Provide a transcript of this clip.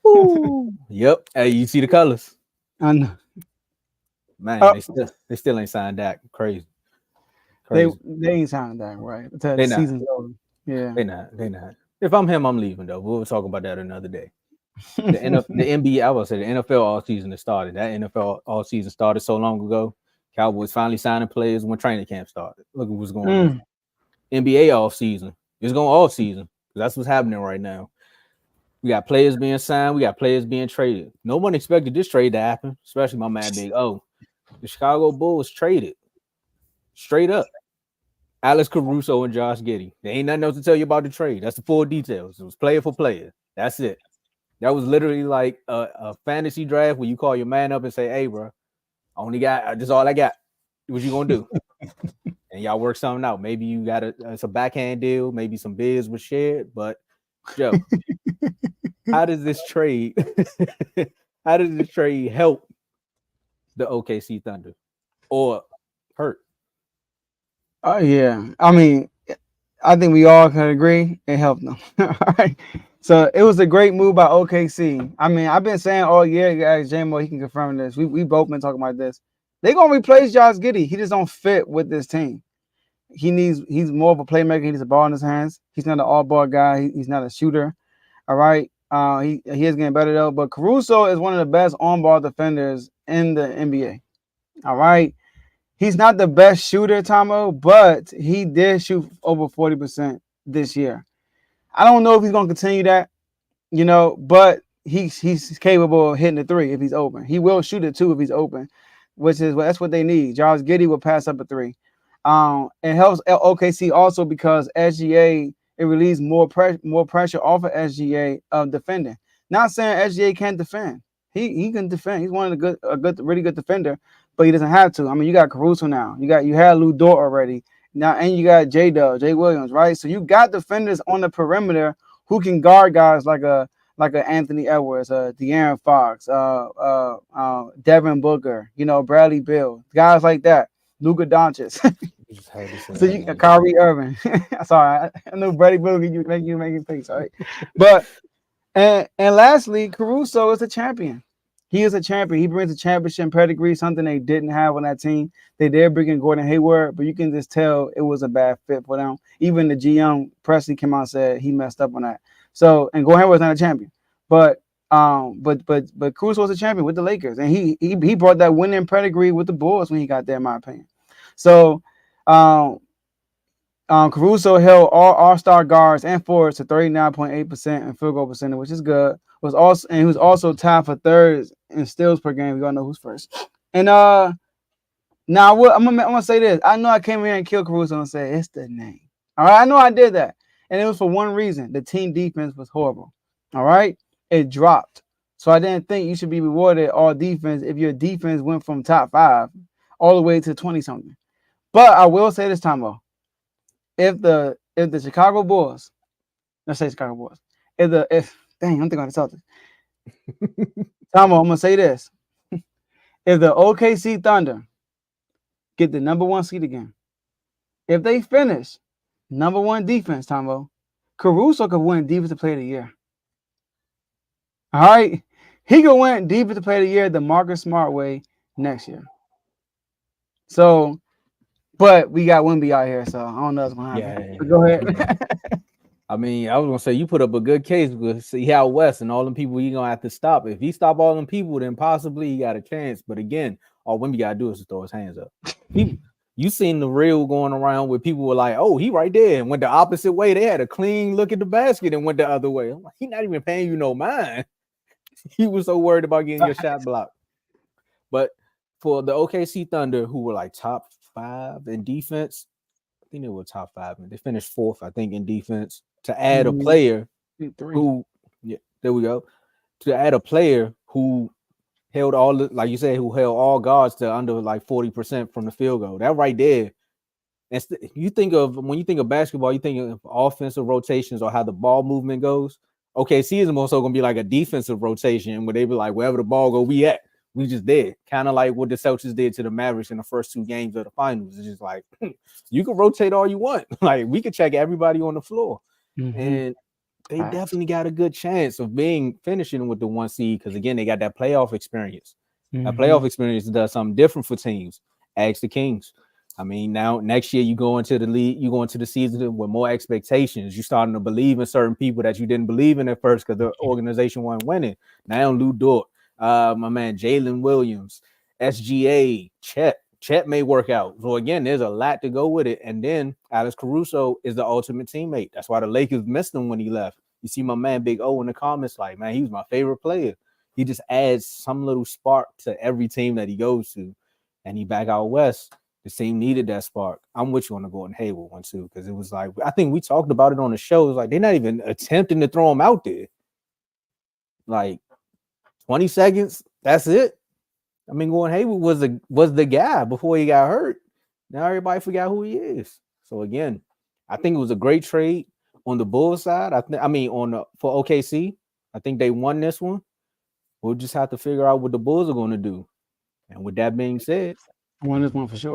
Ooh. Yep. Hey, you see the colors? I know. Man, Oh, they still ain't signed that. Crazy. they Crazy. they ain't signed that right until the They not. season's over. Yeah. They not. They not. If I'm him, I'm leaving though. We'll talk about that another day. The NBA, I will say the NFL all season has started. That NFL all season started so long ago. Cowboys finally signing players when training camp started. Look at what's going on. Mm. NBA off season. It's going off season. That's what's happening right now. We got players being signed. We got players being traded. No one expected this trade to happen, especially my man Big O. The Chicago Bulls traded straight up Alex Caruso and Josh Giddey. There ain't nothing else to tell you about the trade. That's the full details. It was player for player. That's it. That was literally like a fantasy draft where you call your man up and say, "Hey, bro, I only got this. All I got. What you gonna do?" And y'all work something out. Maybe you got it's a backhand deal. Maybe some bids were shared. But Joe, how does this trade? How does this trade help the OKC Thunder or hurt? Oh yeah. I mean, I think we all can agree it helped them. All right. So it was a great move by OKC. I mean, I've been saying all year, guys, J-Mo, he can confirm this. We both been talking about this. They're gonna replace Josh Giddey. He just don't fit with this team. He's more of a playmaker. He needs a ball in his hands. He's not an all-ball guy. He's not a shooter. All right. He is getting better though. But Caruso is one of the best on-ball defenders in the NBA. All right. He's not the best shooter, Tomo, but he did shoot over 40% this year. I don't know if he's gonna continue that, but he's capable of hitting the three if he's open. He will shoot it too if he's open, that's what they need. Josh Giddey will pass up a three. It helps OKC also because SGA it relieves more pressure off of SGA of defending. Not saying SGA can't defend. He can defend. He's one of the really good defender, but he doesn't have to. I mean, you got Caruso now. You had Lou Dort already now, and you got Jay Williams, right? So you got defenders on the perimeter who can guard guys like a Anthony Edwards, De'Aaron Fox, Devin Booker, Bradley Beal, guys like that, Luka Doncic. So you Kyrie Irving. Sorry, I know Bradley Beal you making face, all right? But and lastly, Caruso is a champion. He is a champion. He brings a championship pedigree, something they didn't have on that team. They did bring in Gordon Hayward, but you can just tell it was a bad fit for them. Even the GM Presley came out and said he messed up on that. So, and Gordon Hayward's not a champion, but Caruso was a champion with the Lakers, and he brought that winning pedigree with the Bulls when he got there, in my opinion. So, Caruso held all All-Star guards and forwards to 39.8% in field goal percentage, which is good. He was also tied for third in steals per game. We all know who's first. And now I'm gonna say this. I know I came here and killed Caruso and said it's the name. All right, I know I did that, and it was for one reason: the team defense was horrible. All right, it dropped. So I didn't think you should be rewarded all defense if your defense went from top 5 all the way to 20 something. But I will say this time though. If the Chicago Bulls, let's say Chicago Bulls, I'm thinking of the Celtics. Tomo, I'm gonna say this: if the OKC Thunder get the number 1 seed again, if they finish number 1 defense, Tomo, Caruso could win Defensive Player of the Year. All right, he could win Defensive Player of the Year the Marcus Smart way next year. So. But we got Wemby out here, so I don't know what's gonna happen. Yeah. Go ahead. I mean, I was gonna say you put up a good case because see out west and all them people you gonna have to stop. If he stop all them people, then possibly he got a chance. But again, all Wemby gotta do is to throw his hands up. You seen the reel going around where people were like, "Oh, he right there," and went the opposite way. They had a clean look at the basket and went the other way. I'm like, he not even paying you no mind. He was so worried about getting your shot blocked. But for the OKC Thunder, who were like top 5 in defense, I think they were top 5, and they finished 4th, I think, in defense. To add a player who, there we go. To add a player who held all, like you said, who held all guards to under like 40% from the field goal. That right there. And you think of when you think of basketball, you think of offensive rotations or how the ball movement goes. OKC is also going to be like a defensive rotation where they be like, wherever the ball go, we at. We just did. Kind of like what the Celtics did to the Mavericks in the first 2 games of the finals. It's just like, you can rotate all you want. Like, we could check everybody on the floor. Mm-hmm. And they definitely got a good chance of finishing with the 1 seed because again, they got that playoff experience. That playoff experience does something different for teams. Ask the Kings. I mean, now next year you go into the league, you go into the season with more expectations. You're starting to believe in certain people that you didn't believe in at first because the organization wasn't winning. Now Lou Dort, my man Jalen Williams, SGA, Chet may work out. So again, there's a lot to go with it. And then Alex Caruso is the ultimate teammate. That's why the Lakers missed him when he left. You see my man Big O in the comments like, man, he was my favorite player. He just adds some little spark to every team that he goes to. And he back out west. The team needed that spark. I'm with you on the Gordon Hayward one too, because it was like, I think we talked about it on the show. It was like they're not even attempting to throw him out there. Like 20 seconds, that's it. I mean, Gordon Hayward was the guy before he got hurt. Now everybody forgot who he is. So again, I think it was a great trade on the Bulls side. For OKC, I think they won this one. We'll just have to figure out what the Bulls are going to do. And with that being said, won this one for sure.